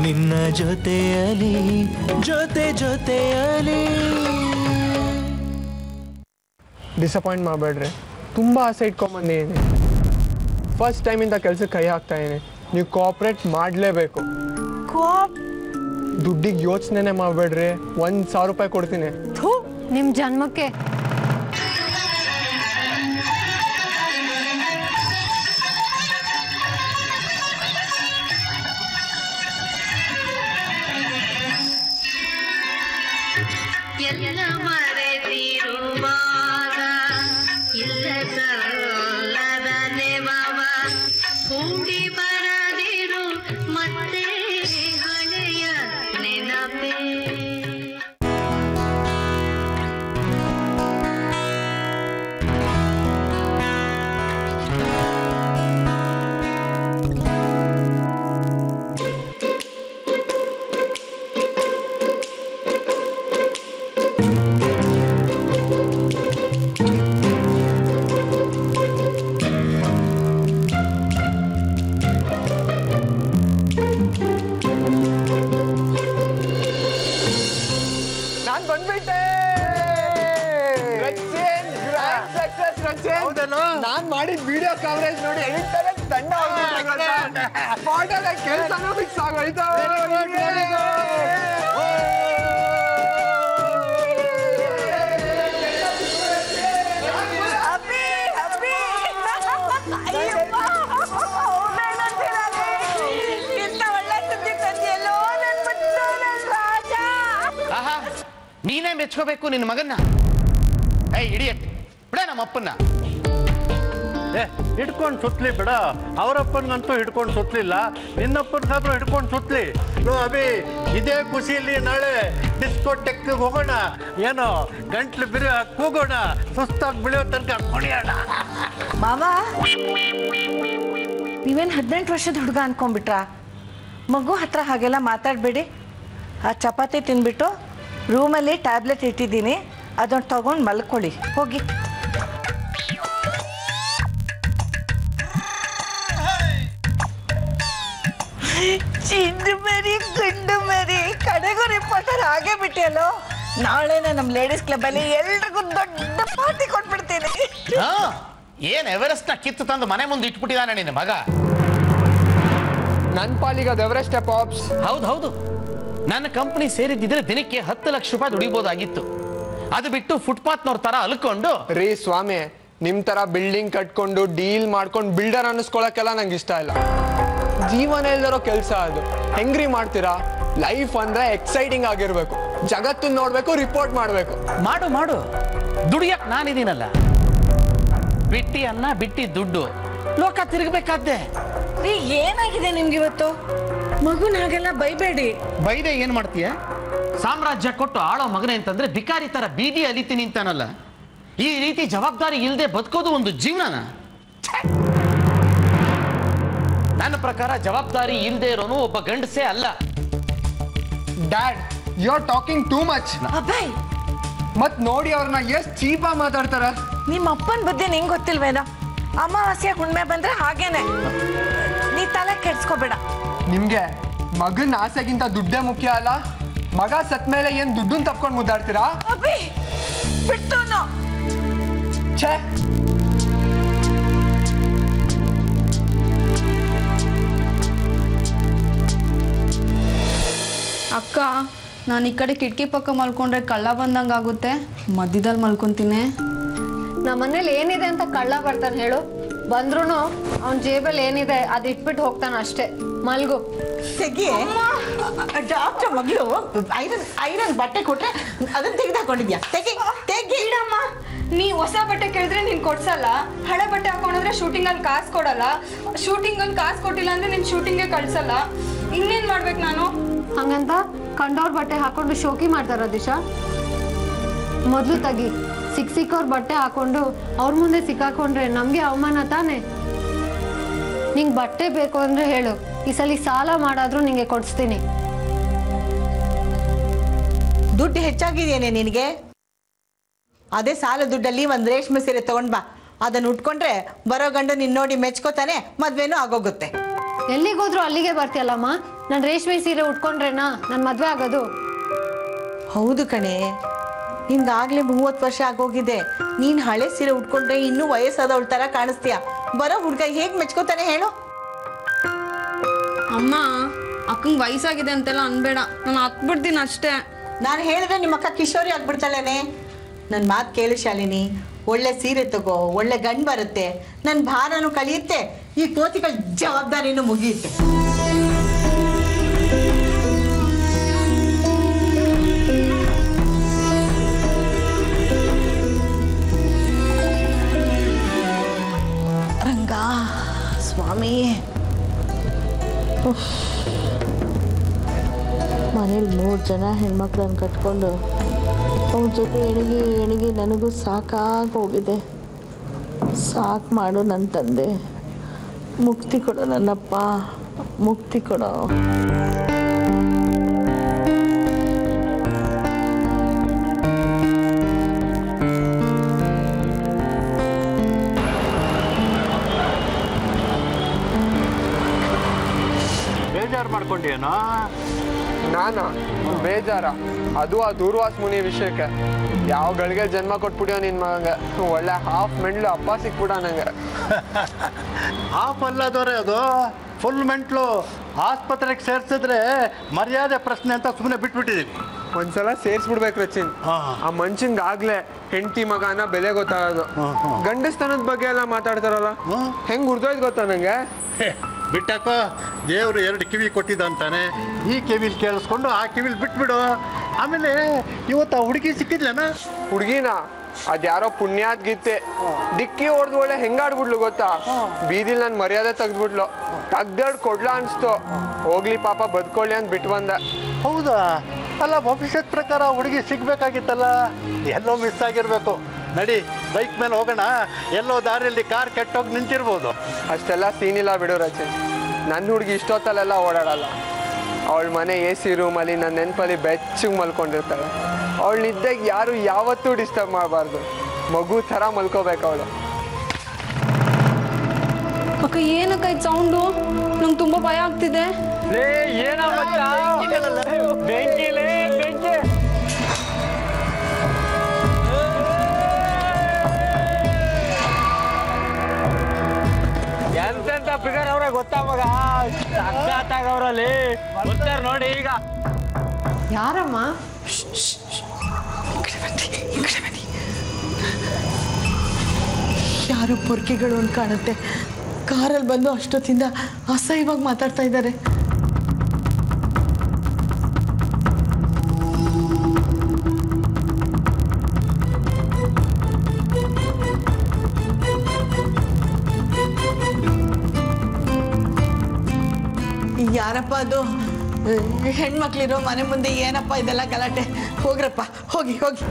ನಿನ್ನ ಜೊತೆಯಲಿ ಜೊತೆಯಲಿ. ಡಿಸಪಾಯಿಂಟ್ ಮಾಡಬೇಡ್ರಿ, ತುಂಬ ಆಸೆ ಇಟ್ಕೊಂಬಂದಿದ್ದೀನಿ. ಫಸ್ಟ್ ಟೈಮಿಂದ ಕೆಲಸಕ್ಕೆ ಕೈ ಹಾಕ್ತಾ ಇದ್ದೀನಿ. ನೀವು ಕೋಆಪ್ರೇಟ್ ಮಾಡಲೇಬೇಕು. ದುಡ್ಡಿಗೆ ಯೋಚನೆ ಮಾಡಬೇಡ್ರಿ, 1,000 ರೂಪಾಯಿ ಕೊಡ್ತೀನಿ. ನಿಮ್ಮ ಜನ್ಮಕ್ಕೆ ನಾನ್ ಮಾಡಿದ ವಿಡಿಯೋ ಕವರೇಜ್ ನೋಡಿ ತಂಡ ಕೆಲಸನೂ ಫಿಕ್ಸ್ ಆಗೋಯ್ತು. ನೀನೇ ಮೆಚ್ಕೋಬೇಕು ನಿನ್ನ ಮಗನ್ನ. ಇಡಿಯಟ್ ಬಿಡ ನಮ್ಮ ಅಪ್ಪನ್ನ. ಹಿಡ್ಕೊಂಡು ಸುತ್ತಲಿ ಬಿಡ. ಅವರಪ್ಪನಿಗಂತೂ ಹಿಡ್ಕೊಂಡು ಸುತ್ತಲಿಲ್ಲ, ನಿನ್ನಪ್ಪನಿಗಾದ್ರೂ ಹಿಡ್ಕೊಂಡು ಸುತ್ತಲಿ. ಅಭಿ ಇದೇ ಖುಷಿಯಲ್ಲಿ ನಾಳೆ ಡಿಸ್ಕೋಟೆಕ್ಗೆ ಹೋಗೋಣ, ಏನೋ ಗಂಟ್ಲು ಬಿರಿ ಕೂಗೋಣ, ಸುಸ್ತಾಗಿ ಬೆಳೆಯೋ ತನಕ ಕುಣಿಯೋಣ. ಮಾವ, ನೀವೇನು 18 ವರ್ಷದ ಹುಡುಗ ಅನ್ಕೊಂಡ್ಬಿಟ್ರಾ? ಮಗು ಹತ್ರ ಹಾಗೆಲ್ಲ ಮಾತಾಡಬೇಡಿ. ಆ ಚಪಾತಿ ತಿಂದ್ಬಿಟ್ಟು ರೂಮಲ್ಲಿ ಟ್ಯಾಬ್ಲೆಟ್ ಇಟ್ಟಿದ್ದೀನಿ, ಅದನ್ನು ತಗೊಂಡು ಮಲ್ಕೊಳ್ಳಿ ಹೋಗಿ. ಚಿಂಡು ಮರಿ ಗುಂಡು ಮರಿ ಕಡೆಗೂ ರಿಪೋರ್ಟರ್ ಹಾಗೆ ಬಿಟ್ಟಿಯಲ್ಲೋ. ನಾಳೆನೇ ನಮ್ಮ ಲೇಡೀಸ್ ಕ್ಲಬ್ ಅಲ್ಲಿ ಎಲ್ರಿಗೂ ದೊಡ್ಡ ಪಾರ್ಟಿ ಕೊಟ್ಬಿಡ್ತೀನಿ. ಏನ್ ಎವರೆಸ್ಟ್ ನ ಕಿತ್ತು ತಂದು ಮನೆ ಮುಂದೆ ಇಟ್ಬಿಟ್ಟಿದಾನೆ ನಿನ್ನ ಮಗ. ನನ್ನ ಪಾಲಿಗೆ ಅದು ಎವರೆಸ್ಟ್ ಪಾಪ್ಸ್. ಹೌದು, ನನ್ನ ಕಂಪನಿ ಸೇರಿದ್ದಿದ್ರೆ ದಿನಕ್ಕೆ 10 ಲಕ್ಷ ರೂಪಾಯಿ ದುಡಿಬಹುದಾಗಿತ್ತು. ಅದು ಬಿಟ್ಟು ಫುಟ್ಪಾತ್ನವ್ರ ತರ ಅಲ್ಕೊಂಡು. ರೀ ಸ್ವಾಮಿ, ನಿಮ್ ತರ ಬಿಲ್ಡಿಂಗ್ ಕಟ್ಕೊಂಡು ಡೀಲ್ ಮಾಡ್ಕೊಂಡು ಬಿಲ್ಡರ್ ಅನ್ನಿಸ್ಕೊಳಕ್ಕೆಲ್ಲ ನಂಗೆ ಇಷ್ಟ ಇಲ್ಲ. ಜೀವನ ಇಲ್ದಿರೋ ಕೆಲಸ ಅದು. ಹೆಂಗ್ರಿ ಮಾಡ್ತೀರಾ? ಲೈಫ್ ಅಂದ್ರೆ ಎಕ್ಸೈಟಿಂಗ್ ಆಗಿರ್ಬೇಕು, ಜಗತ್ತು ನೋಡ್ಬೇಕು, ರಿಪೋರ್ಟ್ ಮಾಡ್ಬೇಕು. ಮಾಡು ದುಡಿಯಕ್ ನಾನಿದ್ದೀನಲ್ಲ. ಬಿಟ್ಟಿ ಅನ್ನ ಬಿಟ್ಟಿ ದುಡ್ಡು, ಲೋಕ ತಿರುಗಬೇಕಾದ್ದೆ. ರೀ ಏನಾಗಿದೆ ನಿಮ್ಗೆ ಇವತ್ತು? ಮಗುನ ಹಾಗೆಲ್ಲ ಬೈಬೇಡಿ. ಬೈದೆ ಏನ್ ಮಾಡ್ತೀಯ? ಸಾಮ್ರಾಜ್ಯ ಕೊಟ್ಟು ಆಳೋ ಮಗನೇ ಅಂತಂದ್ರೆ ಬಿಕಾರಿ ತರ ಬೀದಿ ಅಲಿತೀನಿ ಅಂತಾನಲ್ಲ. ಈ ರೀತಿ ಜವಾಬ್ದಾರಿ ಇಲ್ಲದೆ ಬದುಕೋದು ಒಂದು ಜೀವನನ? ನನ್ನ ಪ್ರಕಾರ ಜವಾಬ್ದಾರಿ ಇಲ್ಲದೆ ಇರೋನು ಒಬ್ಬ ಗಂಡಸೇ ಅಲ್ಲ. Dad, you are talking too much. ಅಬ್ಬಾಯ್, ಮತ್ ನೋಡಿ ಅವ್ರನ್ನ ಎಷ್ಟು ಚೀಪಾ ಮಾತಾಡ್ತಾರ. ನಿಮ್ಮ ಅಪ್ಪನ ಬುದ್ಧಿ ನಿಂಗೆ ಗೊತ್ತಿಲ್ವೇನೋ? ಅಮಾವಾಸ್ಯೆ ಹುಣ್ಮೆ ಬಂದ್ರೆ ಹಾಗೇನೆ. ನೀ ತಲೆ ಕೆಡ್ಸ್ಕೋಬೇಡ. ನಿಮ್ಗೆ ಮಗನ ಆಸೆಗಿಂತ ದುಡ್ಡೇ ಮುಖ್ಯ ಅಲ್ಲ? ಮಗ ಸತ್ ಮೇಲೆ ಏನ್ ದುಡ್ಡನ್ನ ತಪ್ಕೊಂಡು ಮುದ್ದಾಡ್ತೀರಾ? ಅಬ್ಬಿ ಬಿಟ್ಟು ಛೇ, ಅಕ್ಕ, ನಾನು ಈ ಕಡೆ ಕಿಟಕಿ ಪಕ್ಕ ಮಲ್ಕೊಂಡ್ರೆ ಕಳ್ಳ ಬಂದಂಗೆ ಆಗುತ್ತೆ, ಮಧ್ಯದಲ್ಲಿ ಮಲ್ಕೊಂತೀನಿ. ನಮ್ಮ ಮನೇಲಿ ಏನಿದೆ ಅಂತ ಕಳ್ಳ ಬರ್ತಾನೆ ಹೇಳು? ಬಂದ್ರು ಅವನ ಜೇಬಲ್ಲಿ ಏನಿದೆ ಅದು ಇಟ್ಬಿಟ್ಟು ಹೋಗ್ತಾನ ಅಷ್ಟೇ. ಮಲ್ಗು. ತೆಗಿ. ಡಾಕ್ಟರ್ ಮಗಳು ಐರನ್ ಬಟ್ಟೆ ಕೊಟ್ರೆ ಅದನ್ನ ತೆಗೆದಾಕೊಂಡಿದ್ಯಾ? ತೆಗಿ ಇಡಮ್ಮ. ನೀ ಹೊಸ ಬಟ್ಟೆ ಕೇಳಿದ್ರೆ ನೀನ್ ಕೊಡ್ಸಲ್ಲ, ಹಳೆ ಬಟ್ಟೆ ಹಾಕೊಂಡ್ರೆ ಶೂಟಿಂಗ್ ಅಲ್ಲಿ ಕಾಸು ಕೊಡಲ್ಲ, ಶೂಟಿಂಗ್ ಅಲ್ಲಿ ಕಾಸು ಕೊಟ್ಟಿಲ್ಲ ಅಂದ್ರೆ ನಿನ್ ಶೂಟಿಂಗ್ಗೆ ಕಳ್ಸಲ್ಲ. ಇನ್ನೇನ್ ಮಾಡ್ಬೇಕು ನಾನು? ಹಂಗಂತ ಕಂಡವ್ರ ಬಟ್ಟೆ ಹಾಕೊಂಡು ಶೋಕಿ ಮಾಡ್ತಾರ ದಿಶಾ? ಮೊದಲು ತಗಿ. ಸಿಕ್ಕೋರ್ ಬಟ್ಟೆ ಹಾಕೊಂಡು ಅವ್ರ ಮುಂದೆ ಸಿಕ್ಕಾಕೊಂಡ್ರೆ ನಮ್ಗೆ ಅವಮಾನ ತಾನೆ. ನಿಂಗೆ ಬಟ್ಟೆ ಬೇಕು ಅಂದ್ರೆ ಹೇಳು, ಈ ಸಲ ಸಾಲ ಮಾಡಾದ್ರೂ ನಿಂಗೆ ಕೊಡಿಸ್ತೀನಿ. ದುಡ್ಡು ಹೆಚ್ಚಾಗಿದೆಯೇನೆ ನಿನಗೆ? ಅದೇ ಸಾಲ ದುಡ್ಡಲ್ಲಿ ಒಂದು ರೇಷ್ಮೆ ಸೀರೆ ತಗೊಂಡ್ ಬಾ. ಅದನ್ನು ಉಟ್ಕೊಂಡ್ರೆ ಬರೋ ಗಂಡು ನಿನ್ನ ನೋಡಿ ಮೆಚ್ಕೋತಾನೆ, ಮದ್ವೆನೂ ಆಗೋಗುತ್ತೆ. ಎಲ್ಲಿಗೋದ್ರು ಅಲ್ಲಿಗೆ ಬರ್ತೀಯಲ್ಲಮ್ಮ. ನಾನು ರೇಷ್ಮೆ ಸೀರೆ ಉಟ್ಕೊಂಡ್ರೇನಾ ನನ್ನ ಮದುವೆ ಆಗೋದು? ಹೌದು ಕಣೆ, ನಿನ್ಗಾಗ್ಲೇ 30 ವರ್ಷ ಆಗೋಗಿದೆ. ನೀನ್ ಹಳೆ ಸೀರೆ ಉಟ್ಕೊಂಡ್ರೆ ಇನ್ನೂ ವಯಸ್ಸಾದವಳ ತರ ಕಾಣಿಸ್ತೀಯ. ಬರೋ ಹುಡ್ಗ ಹೇಗ್ ಮೆಚ್ಕೋತಾನೆ ಹೇಳು? ಅಮ್ಮ, ಅಕ್ಕಂಗೆ ವಯಸ್ಸಾಗಿದೆ ಅಂತೆಲ್ಲ ಅನ್ಬೇಡ, ನಾನು ಹತ್ಬಿಡ್ತೀನಿ ಅಷ್ಟೇ. ನಾನು ಹೇಳಿದ್ರೆ ನಿಮ್ಮ ಅಕ್ಕ ಕಿಶೋರಿ ಆಗ್ಬಿಡ್ತಾಳೇನೆ. ನನ್ನ ಮಾತು ಕೇಳು ಶಾಲಿನಿ, ಒಳ್ಳೆ ಸೀರೆ ತಗೋ, ಒಳ್ಳೆ ಗಂಡು ಬರುತ್ತೆ, ನನ್ನ ಭಾರನೂ ಕಳಿಯುತ್ತೆ, ಈ ಕೋತಿಗಳ ಜವಾಬ್ದಾರಿನೂ ಮುಗಿಯುತ್ತೆ. ರಂಗ ಸ್ವಾಮಿ, ಮನೇಲಿ 3 ಜನ ಹೆಣ್ಮಕ್ಳನ್ನ ಕಟ್ಕೊಂಡು ಅವ್ರ ಜೊತೆ ಎಣಿಗಿ ನನಗೂ ಸಾಕಾಗೋಗಿದೆ. ಸಾಕು ಮಾಡು ನನ್ನ ತಂದೆ, ಮುಕ್ತಿ ಕೊಡು ನನ್ನಪ್ಪ, ಮುಕ್ತಿ ಕೊಡು. ಬೇಜಾರು ಮಾಡ್ಕೊಂಡೇನೋ? ನಾನಾ ಬೇಜಾರ? ಅದು ಆ ದೂರ್ವಾಸ ಮುನಿ ವಿಷಯಕ್ಕೆ. ಯಾವ ಗಳಿಗೆ ಜನ್ಮ ಕೊಟ್ಬಿಡ್ಯೋ ನಿನ್ ಮಗಂಗೆ. ಒಳ್ಳೆ ಹಾಫ್ ಮೆಂಟ್ಲು ಅಪ್ಪ ಸಿಕ್ಬಿಡ ನಂಗೆ. ಹಾಫ್ ಅಲ್ಲದವ್ರೆ, ಅದು ಫುಲ್ ಮೆಂಟ್ಲು. ಆಸ್ಪತ್ರೆಗೆ ಸೇರ್ಸಿದ್ರೆ ಮರ್ಯಾದೆ ಪ್ರಶ್ನೆ ಅಂತ ಸುಮ್ಮನೆ ಬಿಟ್ಬಿಟ್ಟಿದೀವಿ. ಒಂದ್ಸಲ ಸೇರ್ಸ್ಬಿಡ್ಬೇಕು ರಚಿನ್. ಆ ಮನುಷ್ಯನ್ಗೆ ಆಗ್ಲೇ ಹೆಂಡತಿ ಮಗನ ಬೆಲೆ ಗೊತ್ತಾಗೋದು. ಗಂಡಸ್ತನದ ಬಗ್ಗೆ ಎಲ್ಲ ಮಾತಾಡ್ತಾರಲ್ಲ, ಹೆಂಗ್ ಉರ್ದೋಯ್ತು ಗೊತ್ತಾ ನಂಗೆ. ಬಿಟ್ಟಾಕೋ, ದೇವ್ರು 2 ಕಿವಿ ಕೊಟ್ಟಿದ್ದಂತಾನೆ. ಈ ಕಿವಿಲಿ ಕೇಳಿಸ್ಕೊಂಡು ಆ ಕಿವಿಲಿ ಬಿಟ್ಬಿಡು. ಆಮೇಲೆ ಇವತ್ತು ಆ ಹುಡುಗಿ ಸಿಕ್ಕಿದ್ಲೇನ? ಹುಡುಗಿನ ಅದ್ಯಾರೋ ಪುಣ್ಯಾತ್ ಗೀತೆ ಡಿಕ್ಕಿ ಹೊಡೆದು ಒಳ್ಳೆ ಹೆಂಗಾಡ್ಬಿಡ್ಲು ಗೊತ್ತಾ. ಬೀದಿಲ್ ನನ್ ಮರ್ಯಾದೆ ತೆಗ್ದ್ಬಿಡ್ಲು. ತೆಗ್ದಾಡ್ ಕೊಡ್ಲಾ ಅನ್ಸ್ತು. ಹೋಗ್ಲಿ ಪಾಪ ಬದುಕೊಳ್ಳಿ ಅಂತ ಬಿಟ್ಟು ಬಂದ. ಹೌದಾ? ಅಲ್ಲ, ಭವಿಷ್ಯದ ಪ್ರಕಾರ ಹುಡುಗಿ ಸಿಗ್ಬೇಕಾಗಿತ್ತಲ್ಲ, ಎಲ್ಲೋ ಮಿಸ್ ಆಗಿರ್ಬೇಕು. ನಡಿ, ಬೈಕ್ ಮೇಲೆ ಹೋಗೋಣ. ಎಲ್ಲೋ ದಾರಿಯಲ್ಲಿ ಕಾರ್ ಕೆಟ್ಟೋಗಿ ನಿಂತಿರ್ಬೋದು. ಅಷ್ಟೆಲ್ಲ ಸೀನಿಲ್ಲ ಬಿಡು ರಚಿನ್. ನನ್ನ ಹುಡುಗಿ ಇಷ್ಟೊತ್ತಲ್ಲೆಲ್ಲ ಓಡಾಡಲ್ಲ. ಅವಳ ಮನೆ AC ರೂಮಲ್ಲಿ ನನ್ನ ನೆನಪಲ್ಲಿ ಬೆಚ್ಚಗೆ ಮಲ್ಕೊಂಡಿರ್ತಾಳೆ. ಅವಳು ನಿದ್ದೆಗೆ ಯಾರು ಯಾವತ್ತೂ ಡಿಸ್ಟರ್ಬ್ ಮಾಡಬಾರ್ದು. ಮಗು ಥರ ಮಲ್ಕೋಬೇಕು ಅವಳು. ಅಕ್ಕ, ಏನಕ್ಕ ಇದು ಸೌಂಡು? ನಂಗೆ ತುಂಬ ಭಯ ಆಗ್ತಿದೆ. ಎಂತೆಂತ ಫಿಗರ್ ಅವ್ರೆ ಗೊತ್ತಾ ಮಗ? ಅವ್ರಲ್ಲಿ ಗೊತ್ತಾರ ನೋಡಿ. ಈಗ ಯಾರಮ್ಮ? ಯಾರೋ ಪೊರ್ಕೆಗಳು ಅಂತ ಕಾಣುತ್ತೆ. ಕಾರಲ್ಲಿ ಬಂದು ಅಷ್ಟೊತ್ತಿಂದ ಅಸಹ್ಯವಾಗಿ ಮಾತಾಡ್ತಾ ಇದ್ದಾರೆ. ಯಾರಪ್ಪ ಅದು? ಹೆಣ್ಮಕ್ಳಿರೋ ಮನೆ ಮುಂದೆ ಏನಪ್ಪ ಇದೆಲ್ಲ ಗಲಾಟೆ? ಹೋಗ್ರಪ್ಪ, ಹೋಗಿ ಹೋಗಿ.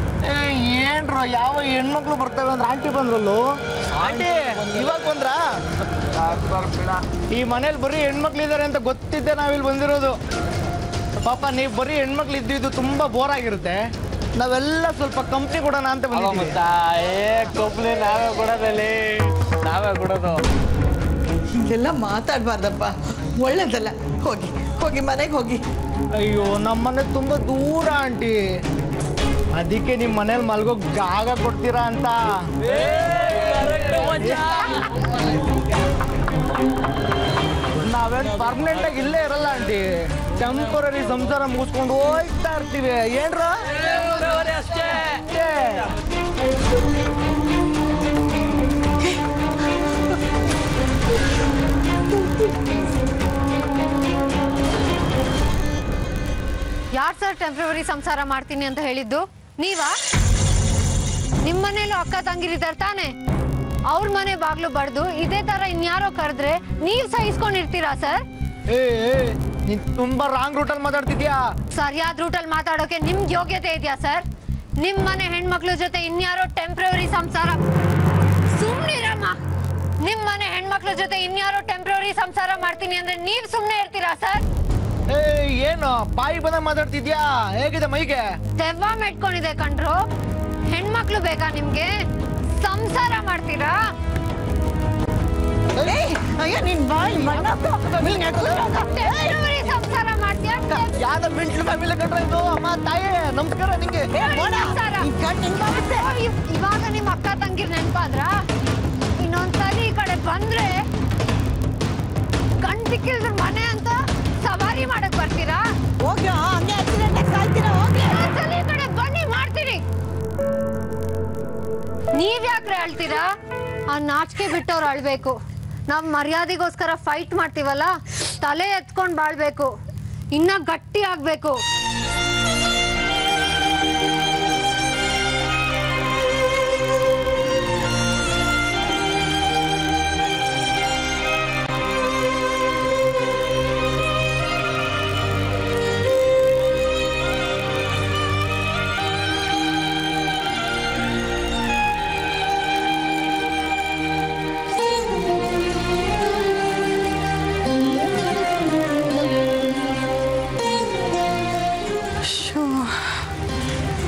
ಏನ್ರ ಯಾವ ಹೆಣ್ಮಕ್ಳು ಬರ್ತವೆ ಅಂದ್ರೆ ಆಂಟಿ ಬಂದ್ರಲ್ಲು. ಆಂಟಿ ಇವಾಗ ಬಂದ್ರ? ಈ ಮನೇಲಿ ಬರೀ ಹೆಣ್ಮಕ್ಳಿದ್ದಾರೆ ಅಂತ ಗೊತ್ತಿದ್ದೆ ನಾವಿಲ್ಲಿ ಬಂದಿರೋದು. ಪಾಪ ನೀವು ಬರೀ ಹೆಣ್ಮಕ್ಳು ಇದ್ದಿದ್ದು ತುಂಬಾ ಬೋರ್ ಆಗಿರುತ್ತೆ. ನಾವೆಲ್ಲ ಸ್ವಲ್ಪ ಕಂಪ್ನಿ ಕೊಡೋಣ ಅಂತ ಬಂದಿದ್ದೀವಿ. ಕಂಪ್ನಿ ನಾವೇ ಕೊಡೋದಲ್ಲಿ, ನಾವೇ ಕೊಡೋದು. ಹೀಗೆಲ್ಲ ಮಾತಾಡ್ಬಾರ್ದಪ್ಪ, ಒಳ್ಳೇದಲ್ಲ. ಹೋಗಿ ಹೋಗಿ, ಮನೆಗೆ ಹೋಗಿ. ಅಯ್ಯೋ, ನಮ್ಮ ಮನೆ ತುಂಬಾ ದೂರ ಆಂಟಿ. ಅದಕ್ಕೆ ನಿಮ್ಮ ಮನೇಲಿ ಮಲ್ಗೋ ಜಾಗ ಕೊಡ್ತೀರಾ ಅಂತ. ನಾವೇನು ಪರ್ಮನೆಂಟ್ ಆಗಿ ಇಲ್ಲೇ ಇರಲ್ಲ ಆಂಟಿ. ಟೆಂಪರರಿ ಸಂಸಾರ ಮುಗಿಸ್ಕೊಂಡು ಹೋಗ್ತಾ ಇರ್ತೀವಿ. ಏನ್ರ ಅಷ್ಟೇ. ಯಾರು ಸರ್ ಟೆಂಪ್ರವರಿ ಸಂಸಾರ ಮಾಡ್ತೀನಿ ಅಂತ ಹೇಳಿದ್ದು? ನೀವಾ? ನಿಮ್ಮ ಮನೇಲೂ ಅಕ್ಕ ತಂಗಿರಿದ್ದಾರೆ ತಾನೆ? ಅವ್ರ ಮನೆ ಬಾಗ್ಲು ಬಡ್ದು ಇದೇ ತರ ಇನ್ಯಾರೋ ಕರೆದ್ರೆ ನೀವ್ ಸಹಿಸ್ಕೊಂಡಿರ್ತೀರಾ ಸರ್? ನೀನ್ ತುಂಬಾ ರಾಂಗ್ ರೂಟಲ್ಲಿ ಮಾತಾಡ್ತಿದ್ಯಾ. ಸರಿಯಾದ ರೂಟಲ್ಲಿ ಮಾತಾಡೋಕೆ ನಿಮ್ಗೆ ಯೋಗ್ಯತೆ ಇದೆಯಾ ಸರ್? ನಿಮ್ ಮನೆ ಹೆಣ್ಮಕ್ಳ ಜೊತೆ ಇನ್ಯಾರೋ ಟೆಂಪ್ರವರಿ ಸಂಸಾರ. ಸುಮ್ನಿರಮ್ಮ. ನಿಮ್ ಮನೆ ಹೆಣ್ಮಕ್ಳ ಜೊತೆ ಇನ್ಯಾರೋ ಟೆಂಪ್ರವರಿ ಸಂಸಾರ ಮಾಡ್ತೀನಿ ಅಂದ್ರೆ ನೀವ್ ಸುಮ್ನೆ ಇರ್ತೀರಾ ಸರ್? ಏನು ಬಾಯಿ ಬಂದ ಮಾತಾಡ್ತಿದ್ಯಾ? ಹೇಗಿದೆ ಮೈಗೆ? ದೆವ್ವ ಮೆಟ್ಕೊಂಡಿದೆ ಕಣ್ರು. ಹೆಣ್ಮಕ್ಳು ಬೇಕಾ ನಿಮ್ಗೆ? ಸಂಸಾರ ಮಾಡ್ತೀರಾ? ಅಯ್ಯೋ, ನಿನ್ ಬಾಯಿ ಸಂಸಾರ ಮಾಡ್ತೀಯ ಯಾವ್ದೋ ಮಿಂಟ್ಲು ಫ್ಯಾಮಿಲಿ ಕಟ್ರ ಇದು ಅಮ್ಮ ತಾಯಿ ನಮಸ್ಕಾರ ನಿಂಗೆ ಇವಾಗ ನಿಮ್ ಅಕ್ಕ ತಂಗಿರ್ ನೆನ್ಪಾದ್ರ ಇನ್ನೊಂದ್ಸಲಿ ಈ ಕಡೆ ಬಂದ್ರೆ ಗಂಡ್ ಸಿಕ್ಕಿಲ್ದ್ರ ಮನೆ ಅಂತ ಸವಾರಿ ಮಾಡಕ್ ಬರ್ತೀರಾ? ಹೋಗಿ ಹಂಗೆ ಆಕ್ಸಿಡೆಂಟ್ ಸಾಯ್ತೀರಾ? ಹೋಗಿ ಇನ್ನೊಂದ್ಸಲಿ ಈ ಕಡೆ ಬನ್ನಿ ಮಾಡ್ತೀನಿ. ನೀವ್ ಯಾಕ್ರೆ ಅಳ್ತೀರಾ? ಆ ನಾಚಿಕೆ ಬಿಟ್ಟವ್ರು ಅಳ್ಬೇಕು. ನಾವ್ ಮರ್ಯಾದೆಗೋಸ್ಕರ ಫೈಟ್ ಮಾಡ್ತೀವಲ್ಲ, ತಲೆ ಎತ್ಕೊಂಡ್ ಬಾಳ್ಬೇಕು, ಇನ್ನ ಗಟ್ಟಿ ಆಗ್ಬೇಕು.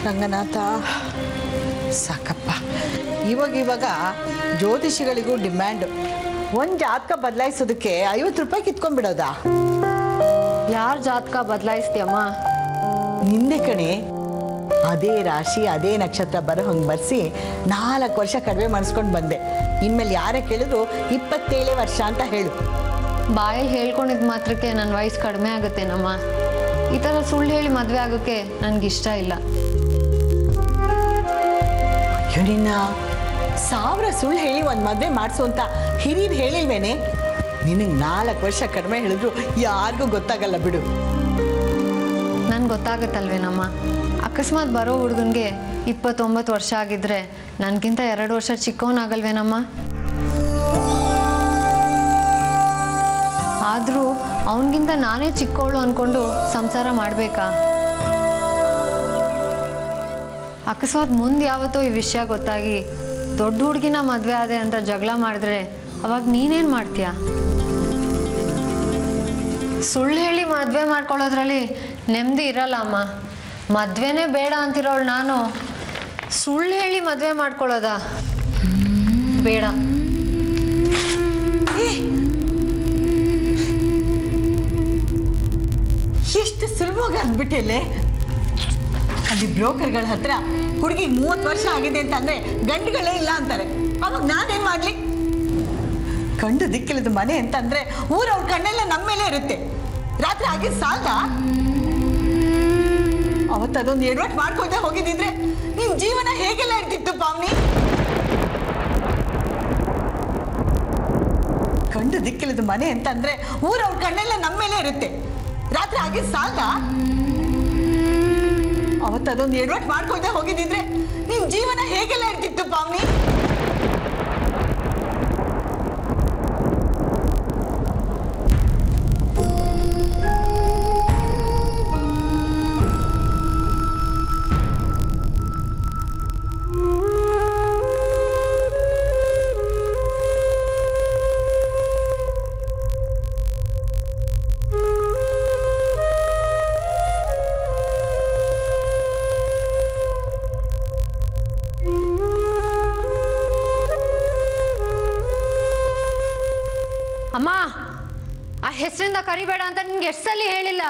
ರಂಗನಾಥ ಸಾಕಪ್ಪ. ಇವಾಗ ಜ್ಯೋತಿಷಿಗಳಿಗೂ ಡಿಮ್ಯಾಂಡ್. ಒಂದು ಜಾತಕ ಬದಲಾಯಿಸೋದಕ್ಕೆ 50 ರೂಪಾಯಿ ಕಿತ್ಕೊಂಡ್ಬಿಡೋದಾ? ಯಾರ್ ಜಾತಕ ಬದಲಾಯಿಸ್ತೀಯಮ್ಮ? ನಿಂದೆ ಕಣೆ. ಅದೇ ರಾಶಿ ಅದೇ ನಕ್ಷತ್ರ ಬರೋ ಹಂಗೆ ಬರ್ಸಿ 4 ವರ್ಷ ಕಡಿಮೆ ಮಾಡಿಸ್ಕೊಂಡು ಬಂದೆ. ಇನ್ಮೇಲೆ ಯಾರೇ ಕೇಳಿದ್ರು 27 ವರ್ಷ ಅಂತ ಹೇಳು. ಬಾಯಲ್ಲಿ ಹೇಳ್ಕೊಂಡಿದ್ ಮಾತ್ರಕ್ಕೆ ನನ್ನ ವಯಸ್ಸು ಕಡಿಮೆ ಆಗುತ್ತೇನಮ್ಮ. ಈ ಥರ ಸುಳ್ಳು ಹೇಳಿ ಮದುವೆ ಆಗೋಕ್ಕೆ ನನಗಿಷ್ಟ ಇಲ್ಲ. ನಿನ್ನ 1000 ಸುಳ್ಳು ಹೇಳಿ ಒಂದು ಮದುವೆ ಮಾಡಿಸು ಅಂತ ಹಿರಿಯರು ಹೇಳಿಲ್ವೇನೆ? ನಿನಗೆ 4 ವರ್ಷ ಕಡಿಮೆ ಹೇಳಿದ್ರು ಯಾರಿಗೂ ಗೊತ್ತಾಗಲ್ಲ ಬಿಡು. ನನ್ಗೆ ಗೊತ್ತಾಗತ್ತಲ್ವೇನಮ್ಮ. ಅಕಸ್ಮಾತ್ ಬರೋ ಹುಡುಗನ್ಗೆ 29 ವರ್ಷ ಆಗಿದ್ರೆ ನನಗಿಂತ 2 ವರ್ಷ ಚಿಕ್ಕವನಾಗಲ್ವೇನಮ್ಮ? ಆದರೂ ಅವನಿಗಿಂತ ನಾನೇ ಚಿಕ್ಕವಳು ಅಂದ್ಕೊಂಡು ಸಂಸಾರ ಮಾಡಬೇಕಾ? ಅಕಸ್ಮಾತ್ ಮುಂದೆ ಯಾವತ್ತೋ ಈ ವಿಷಯ ಗೊತ್ತಾಗಿ ದೊಡ್ಡ ಹುಡುಗಿನ ಮದುವೆ ಆದೆ ಅಂತ ಜಗಳ ಮಾಡಿದ್ರೆ ಅವಾಗ ನೀನೇನು ಮಾಡ್ತೀಯ? ಸುಳ್ಳು ಹೇಳಿ ಮದುವೆ ಮಾಡ್ಕೊಳ್ಳೋದ್ರಲ್ಲಿ ನೆಮ್ಮದಿ ಇರಲ್ಲ ಅಮ್ಮ. ಮದುವೆನೇ ಬೇಡ ಅಂತಿರೋಳು ನಾನು ಸುಳ್ಳು ಹೇಳಿ ಮದುವೆ ಮಾಡ್ಕೊಳ್ಳೋದಾ? ಬೇಡ. ಎಷ್ಟು ಸುಲಭವಾಗಿ ಆಗ್ಬಿಟ್ಟಿಲ್ಲೇ. ಅಲ್ಲಿ ಬ್ರೋಕರ್ಗಳ ಹತ್ರ ಹುಡುಗಿಗೆ 30 ವರ್ಷ ಆಗಿದೆ ಅಂತಂದ್ರೆ ಗಂಡುಗಳೇ ಇಲ್ಲ ಅಂತಾರೆ. ಅವಾಗ ನಾನೇನ್ ಮಾಡ್ಲಿ? ಕಂಡು ದಿಕ್ಕಿಲ್ಲದ ಮನೆ ಅಂತಂದ್ರೆ ಊರವ್ರ ಕಣ್ಣೆಲ್ಲ ನಮ್ಮ ಮೇಲೆ ಇರುತ್ತೆ. ರಾತ್ರಿ ಆಗಿದ್ ಸಾಲ್ದ? ಅವತ್ತದೊಂದು ಎಡವಟ್ ಮಾಡ್ಕೊಳ್ದೆ ಹೋಗಿದ್ರೆ ನಿನ್ ಜೀವನ ಹೇಗೆಲ್ಲ ಇರ್ತಿತ್ತು ಪಾವ್ನಿ? ಕಂಡು ದಿಕ್ಕಿಲ್ಲದ ಮನೆ ಅಂತಂದ್ರೆ ಊರವ್ರ ಕಣ್ಣೆಲ್ಲ ನಮ್ಮ ಮೇಲೆ ಇರುತ್ತೆ. ರಾತ್ರಿ ಆಗಿದ್ ಸಾಲ್ದ? ಅವತ್ತದೊಂದು ಎಡವಟ್ ಮಾಡ್ಕೊಳ್ದೆ ಹೋಗಿದ್ರೆ ನಿನ್ ಜೀವನ ಹೇಗೆಲ್ಲ ಇರ್ತಿತ್ತು ಪಾವ್ನಿ? ಅಮ್ಮ, ಆ ಹೆಸರಿಂದ ಕರಿಬೇಡ ಅಂತ ನಿನ್ಗೆ ಎಷ್ಟು ಸಲ ಹೇಳಿಲ್ಲ?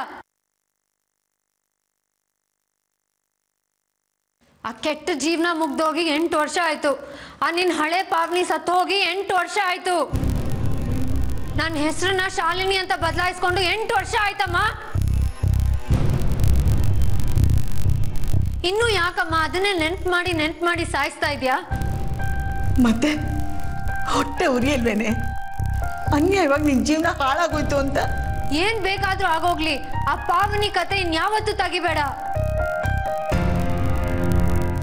ಆ ಕೆಟ್ಟ ಜೀವನ ಮುಗ್ದೋಗಿ 8 ವರ್ಷ ಆಯ್ತು. ಆ ನಿನ್ ಹಳೆ ಪಾವ್ನಿ ಸತ್ತು ಹೋಗಿ 8 ವರ್ಷ ಆಯ್ತು. ನನ್ನ ಹೆಸರನ್ನ ಶಾಲಿನಿ ಅಂತ ಬದಲಾಯಿಸ್ಕೊಂಡು 8 ವರ್ಷ ಆಯ್ತಮ್ಮ. ಇನ್ನು ಯಾಕಮ್ಮ ಅದನ್ನೇ ನೆನ್ಪು ಮಾಡಿ ಸಾಯಿಸ್ತಾ ಇದ್ಯಾ? ಮತ್ತೆ ಹೊಟ್ಟೆ ಉರಿಯಲ್ವೇನೆ? ಅನ್ಯಾಯವಾಗಿ ನಿನ್ ಜೀವನ ಹಾಳಾಗೋಯ್ತು ಅಂತ. ಏನ್ ಬೇಕಾದ್ರೂ ಆಗೋಗ್ಲಿ, ಆ ಪಾವನಿ ಕತೆ ಇನ್ಯಾವತ್ತೂ ತೆಗಿಬೇಡ.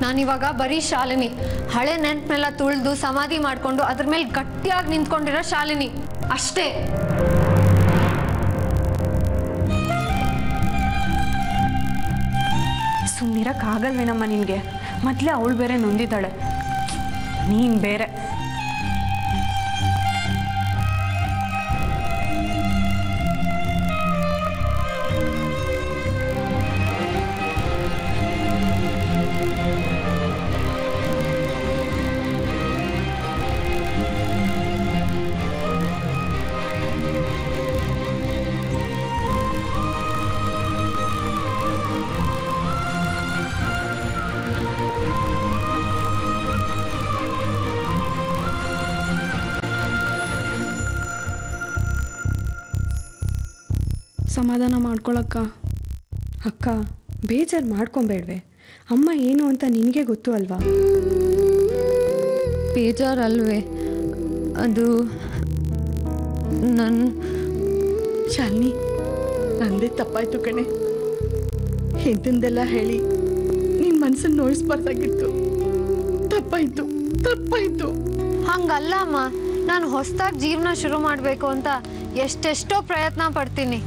ನಾನಿವಾಗ ಬರೀ ಶಾಲಿನಿ, ಹಳೆ ನೆನ್ಪನ್ನೆಲ್ಲ ತುಳಿದು ಸಮಾಧಿ ಮಾಡ್ಕೊಂಡು ಅದ್ರ ಮೇಲೆ ಗಟ್ಟಿಯಾಗಿ ನಿಂತ್ಕೊಂಡಿರೋ ಶಾಲಿನಿ ಅಷ್ಟೇ. ಸುಮ್ಮನಿರಕ್ಕಾಗಲ್ವೇನಮ್ಮ ನಿನಗೆ? ಮೊದಲೇ ಅವಳು ಬೇರೆ ನೊಂದಿದ್ದಾಳೆ, ನೀನು ಬೇರೆ. ಸಮಾಧಾನ ಮಾಡ್ಕೊಳಕ್ಕ. ಅಕ್ಕ ಬೇಜಾರು ಮಾಡ್ಕೊಬೇಡ್ವೆ. ಅಮ್ಮ ಏನು ಅಂತ ನಿನಗೆ ಗೊತ್ತು ಅಲ್ವಾ? ಬೇಜಾರಲ್ವೇ, ಅದು ನನ್ನ ಶಾಲಿನಿ, ನಂದೇ ತಪ್ಪಾಯ್ತು ಕಣೆ. ಹಿಂದಿಂದೆಲ್ಲ ಹೇಳಿ ನಿನ್ನ ಮನಸ್ಸನ್ನು ನೋಯಿಸ್ಬಾರ್ದಾಗಿತ್ತು. ತಪ್ಪಾಯ್ತು ತಪ್ಪಾಯ್ತು. ಹಂಗಲ್ಲ ಅಮ್ಮ, ನಾನು ಹೊಸದಾಗಿ ಜೀವನ ಶುರು ಮಾಡಬೇಕು ಅಂತ ಎಷ್ಟೆಷ್ಟೋ ಪ್ರಯತ್ನ ಪಡ್ತೀನಿ.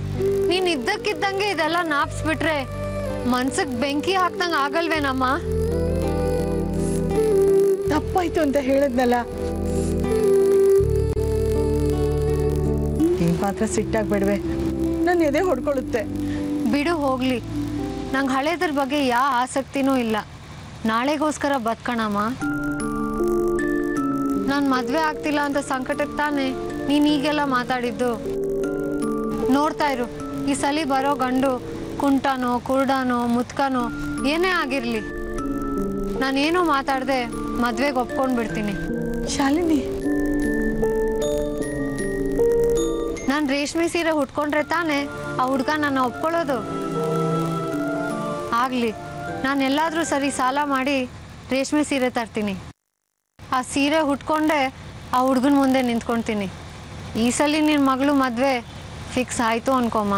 ನೀನು ಇದ್ದಕ್ಕಿದ್ದಂಗೆ ಇದೆಲ್ಲ ನಾಪ್ಸ್ಬಿಟ್ರೆ ಮನ್ಸಿಗೆ ಬೆಂಕಿ ಹಾಕ್ದಂಗೆ ಆಗಲ್ವೇನಮ್ಮ? ತಪ್ಪಾಯ್ತು ಅಂತ ಹೇಳಿದ್ನಲ್ಲ. ನೀನ್ ಮಾತ್ರ ಸಿಟ್ಟಾಗ್ಬೇಡ್ವೆ, ನನ್ನ ಎದೆ ಹೊಡ್ಕೊಳ್ಳುತ್ತೆ. ಬಿಡು ಹೋಗ್ಲಿ, ನಂಗೆ ಹಳೇದ್ರ ಬಗ್ಗೆ ಯಾವ ಆಸಕ್ತಿನೂ ಇಲ್ಲ. ನಾಳೆಗೋಸ್ಕರ ಬದುಕೋಣಮ್ಮ. ನಾನು ಮದುವೆ ಆಗ್ತಿಲ್ಲ ಅಂತ ಸಂಕಟಕ್ಕೆ ತಾನೆ ನೀನು ಈಗೆಲ್ಲ ಮಾತಾಡಿದ್ದು. ನೋಡ್ತಾ ಇರು, ಈ ಸಲ ಬರೋ ಗಂಡು ಕುಂಟನೋ ಕುರುಡನೋ ಮುತ್ಕನೋ ಏನೇ ಆಗಿರಲಿ, ನಾನೇನು ಮಾತಾಡದೆ ಮದ್ವೆಗೆ ಒಪ್ಕೊಂಡು ಬಿಡ್ತೀನಿ. ಶಾಲಿನಿ, ನಾನು ರೇಷ್ಮೆ ಸೀರೆ ಉಟ್ಕೊಂಡ್ರೆ ತಾನೆ ಆ ಹುಡ್ಗ ನನ್ನ ಒಪ್ಕೊಳ್ಳೋದು. ಆಗಲಿ, ನಾನು ಎಲ್ಲಾದರೂ ಸರಿ ಸಾಲ ಮಾಡಿ ರೇಷ್ಮೆ ಸೀರೆ ತರ್ತೀನಿ. ಆ ಸೀರೆ ಉಟ್ಕೊಂಡೆ ಆ ಹುಡ್ಗನ ಮುಂದೆ ನಿಂತ್ಕೊಳ್ತೀನಿ. ಈ ಸಲ ನಿನ್ನ ಮಗಳು ಮದುವೆ ಫಿಕ್ಸ್ ಆಯಿತು ಅನ್ಕೊಮ್ಮ.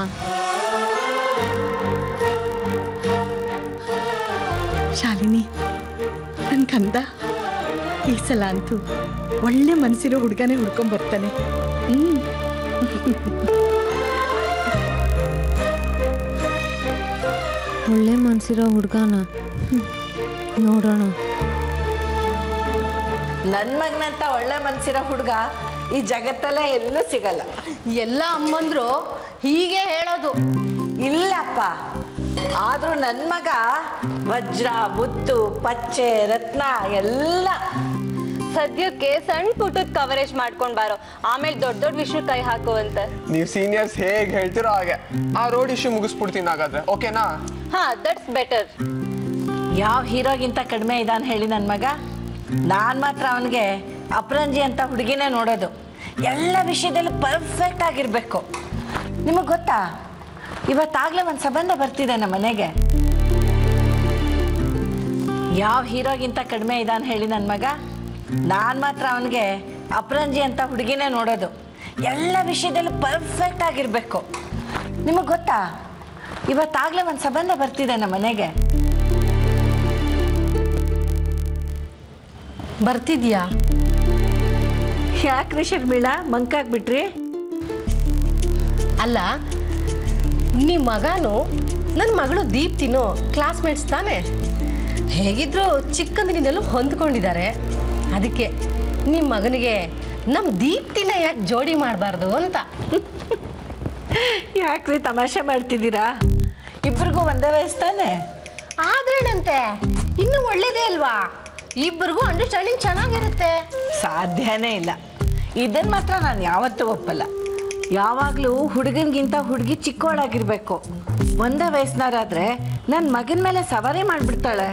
ಶಾಲಿನಿ, ನನ್ನ ಕಂದ ಈ ಸಲ ಅಂತೂ ಒಳ್ಳೆ ಮನಸ್ಸಿರೋ ಹುಡುಗನೇ ಹುಡ್ಕೊಂಡ್ ಬರ್ತಾನೆ. ಒಳ್ಳೆ ಮನ್ಸಿರೋ ಹುಡ್ಗನ ನೋಡೋಣ. ನನ್ನ ಮಗನಂತ ಒಳ್ಳೆ ಮನಸ್ಸಿರೋ ಹುಡುಗ ಈ ಜಗತ್ತಲ್ಲೇ ಎಲ್ಲೂ ಸಿಗಲ್ಲ. ಎಲ್ಲ ಅಮ್ಮಂದ್ರು ಹೀಗೆ ಹೇಳೋದು. ಇಲ್ಲಪ್ಪ, ಆದ್ರೂ ನನ್ನ ಮಗ ವಜ್ರ ಮುತ್ತು ಪಚ್ಚೆ ರತ್ನ ಎಲ್ಲ. ಸದ್ಯಕ್ಕೆ ಸಣ್ಣ ಪುಟ್ಟದ ಕವರೇಜ್ ಮಾಡ್ಕೊಂಡ್ ಬಾರೋ, ಆಮೇಲೆ ದೊಡ್ಡ ದೊಡ್ಡ ವಿಷಯ ಕೈ ಹಾಕುವಂತ. ನೀವು ಸೀನಿಯರ್ಸ್ ಹೇಗೆ ಹೇಳ್ತಿರೋ ಹಾಗೆ ಆ ರೋಡ್ ಇಶ್ಯೂ ಮುಗಿಸ್ಬಿಡ್ತೀನಿ ಹಾಗಾದ್ರೆ, ಓಕೆನಾ? ಹಾ, ದಟ್ಸ್ ಬೆಟರ್. ಯಾವ ಹೀರೋಗಿಂತ ಕಡಿಮೆ ಇದಾನ ಹೇಳಿ ನನ್ನ ಮಗ? ನಾನು ಮಾತ್ರ ಅವನಿಗೆ ಅಪರಂಜಿ ಅಂತ ಹುಡುಗಿನೇ ನೋಡೋದು. ಎಲ್ಲ ವಿಷಯದಲ್ಲೂ ಪರ್ಫೆಕ್ಟ್ ಆಗಿರ್ಬೇಕು. ನಿಮಗೆ ಗೊತ್ತಾ, ಇವತ್ತಾಗಲೇ ಒಂದು ಸಂಬಂಧ ಬರ್ತಿದೆ ನಮ್ಮ ಮನೆಗೆ. ಯಾವ ಹೀರೋಗಿಂತ ಕಡಿಮೆ ಇದಾನ ಹೇಳಿ ನನ್ನ ಮಗ? ನಾನು ಮಾತ್ರ ಅವನಿಗೆ ಅಪರಂಜಿ ಅಂತ ಹುಡುಗಿನೇ ನೋಡೋದು. ಎಲ್ಲ ವಿಷಯದಲ್ಲೂ ಪರ್ಫೆಕ್ಟ್ ಆಗಿರ್ಬೇಕು. ನಿಮಗೆ ಗೊತ್ತಾ, ಇವತ್ತಾಗಲೇ ಒಂದು ಸಂಬಂಧ ಬರ್ತಿದೆ ನಮ್ಮ ಮನೆಗೆ. ಬರ್ತಿದ್ಯಾ? ಯಾಕ್ರಿ ಶರ್ಮಿಳಾ ಮಂಕಾಗ್ಬಿಟ್ರಿ? ಅಲ್ಲ, ನಿಮ್ಮ ಮಗನು ನನ್ನ ಮಗಳು ದೀಪ್ತಿನೂ ಕ್ಲಾಸ್ಮೇಟ್ಸ್ ತಾನೆ. ಹೇಗಿದ್ರು ಚಿಕ್ಕಂದಿನಿಂದಲೂ ಹೊಂದ್ಕೊಂಡಿದ್ದಾರೆ. ಅದಕ್ಕೆ ನಿಮ್ಮ ಮಗನಿಗೆ ನಮ್ಮ ದೀಪ್ತಿನ ಯಾಕೆ ಜೋಡಿ ಮಾಡಬಾರ್ದು ಅಂತ. ಯಾಕ್ರಿ ತಮಾಷೆ ಮಾಡ್ತಿದ್ದೀರಾ? ಇಬ್ರಿಗೂ ಒಂದೇ ವಯಸ್ಸು ತಾನೆ. ಆದ್ರೇನಂತೆ, ಇನ್ನು ಒಳ್ಳೇದೇ ಅಲ್ವಾ? ಇಬ್ಬರಿಗೂ ಅಂಡರ್ಸ್ಟ್ಯಾಂಡಿಂಗ್ ಚೆನ್ನಾಗಿರುತ್ತೆ. ಸಾಧ್ಯನೇ ಇಲ್ಲ. ಇದನ್ನು ಮಾತ್ರ ನಾನು ಯಾವತ್ತೂ ಒಪ್ಪಲ್ಲ. ಯಾವಾಗಲೂ ಹುಡುಗನಿಗಿಂತ ಹುಡುಗಿ ಚಿಕ್ಕವಳಾಗಿರ್ಬೇಕು. ಒಂದೇ ವಯಸ್ಸಿನವರಾದ್ರೆ ನನ್ನ ಮಗನ ಮೇಲೆ ಸವಾರಿ ಮಾಡಿಬಿಡ್ತಾಳೆ.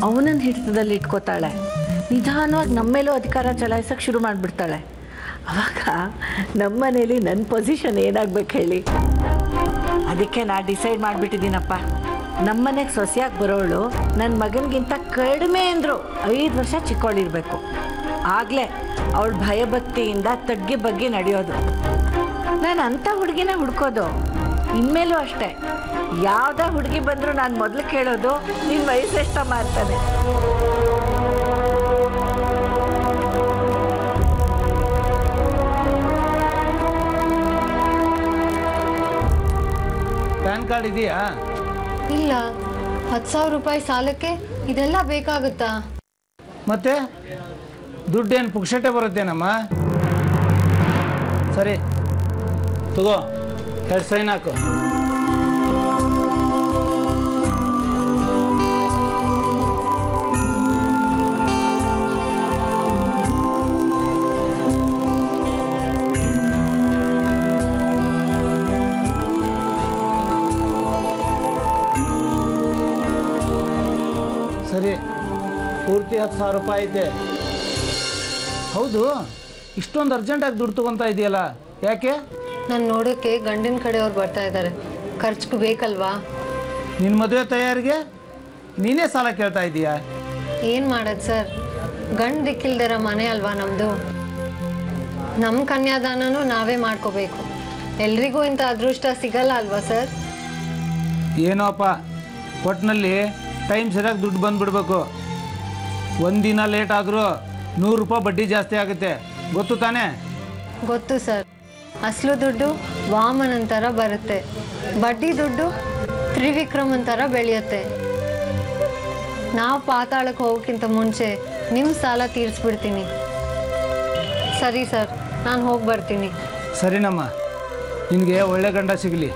ಅವನನ್ನು ಹಿಡಿತದಲ್ಲಿ ಇಟ್ಕೋತಾಳೆ. ನಿಧಾನವಾಗಿ ನಮ್ಮ ಮೇಲೂ ಅಧಿಕಾರ ಚಲಾಯಿಸೋಕೆ ಶುರು ಮಾಡಿಬಿಡ್ತಾಳೆ. ಆವಾಗ ನಮ್ಮ ಮನೇಲಿ ನನ್ನ ಪೊಸಿಷನ್ ಏನಾಗ್ಬೇಕು ಹೇಳಿ? ಅದಕ್ಕೆ ನಾನು ಡಿಸೈಡ್ ಮಾಡಿಬಿಟ್ಟಿದ್ದೀನಪ್ಪ, ನಮ್ಮನೆಗೆ ಸೊಸೆಯಾಗಿ ಬರೋಳು ನನ್ನ ಮಗನಿಗಿಂತ ಕಡಿಮೆ ಅಂದರು 5 ವರ್ಷ ಚಿಕ್ಕವಳಿರ್ಬೇಕು. ಆಗಲೇ ಅವಳು ಭಯಭಕ್ತಿಯಿಂದ ತಗ್ಗಿ ಬಗ್ಗಿ ನಡೆಯೋದು. ನಾನು ಅಂಥ ಹುಡುಗಿನ ಹುಡ್ಕೋದು. ಇನ್ಮೇಲೂ ಅಷ್ಟೇ, ಯಾವುದೇ ಹುಡುಗಿ ಬಂದರೂ ನಾನು ಮೊದಲು ಕೇಳೋದು ನಿನ್ನ ವಯಸ್ಸು ಎಷ್ಟಮ್ಮ ಅಂತಾನೆ. ಪ್ಯಾನ್ ಕಾರ್ಡ್ ಇದೆಯಾ? ಇಲ್ಲ. 10,000 ರೂಪಾಯಿ ಸಾಲಕ್ಕೆ ಇದೆಲ್ಲ ಬೇಕಾಗುತ್ತಾ? ಮತ್ತೆ ದುಡ್ಡೇನು ಪುಕ್ಷಟೆ ಬರುತ್ತೇನಮ್ಮ? ಸರಿ ತಗೋ, 2 ಸೈನ್ ಹಾಕು. ಸರಿ, ಪೂರ್ತಿ 10,000 ರೂಪಾಯಿ ಐತೆ. ಹೌದು, ಇಷ್ಟೊಂದು ಅರ್ಜೆಂಟಾಗಿ ದುಡ್ಡು ತೊಗೊತಾ ಇದೆಯಲ್ಲ, ಯಾಕೆ? ನಾನು ನೋಡೋಕ್ಕೆ ಗಂಡಿನ ಕಡೆಯವ್ರು ಬರ್ತಾ ಇದ್ದಾರೆ, ಖರ್ಚಿಗೂ ಬೇಕಲ್ವಾ? ನಿನ್ನ ಮದುವೆ ತಯಾರಿಗೆ ನೀನೇ ಸಾಲ ಕೇಳ್ತಾ ಇದೀಯಾ? ಏನು ಮಾಡೋದು ಸರ್, ಗಂಡು ದಿಕ್ಕಿಲ್ದಿರೋ ಮನೆ ಅಲ್ವಾ ನಮ್ಮದು. ನಮ್ಮ ಕನ್ಯಾದಾನನೂ ನಾವೇ ಮಾಡ್ಕೋಬೇಕು. ಎಲ್ರಿಗೂ ಇಂಥ ಅದೃಷ್ಟ ಸಿಗಲ್ಲ ಅಲ್ವಾ ಸರ್? ಏನೋಪ್ಪ, ಒಟ್ಟಿನಲ್ಲಿ ಟೈಮ್ ಸರಿಯಾಗಿ ದುಡ್ಡು ಬಂದುಬಿಡ್ಬೇಕು. ಒಂದಿನ ಲೇಟ್ ಆದರೂ 100 ರೂಪಾಯಿ ಬಡ್ಡಿ ಜಾಸ್ತಿ ಆಗುತ್ತೆ, ಗೊತ್ತು ತಾನೇ? ಗೊತ್ತು ಸರ್. ಅಸಲು ದುಡ್ಡು ವಾಮನನ್ ಥರ ಬರುತ್ತೆ, ಬಡ್ಡಿ ದುಡ್ಡು ತ್ರಿವಿಕ್ರಮನ್ ಥರ ಬೆಳೆಯುತ್ತೆ. ನಾವು ಪಾತಾಳಕ್ಕೆ ಹೋಗೋಕ್ಕಿಂತ ಮುಂಚೆ ನಿಮ್ಮ ಸಾಲ ತೀರಿಸ್ಬಿಡ್ತೀನಿ. ಸರಿ ಸರ್, ನಾನು ಹೋಗಿ ಬರ್ತೀನಿ. ಸರಿನಮ್ಮ, ನಿನಗೆ ಒಳ್ಳೆ ಗಂಡ ಸಿಗಲಿ.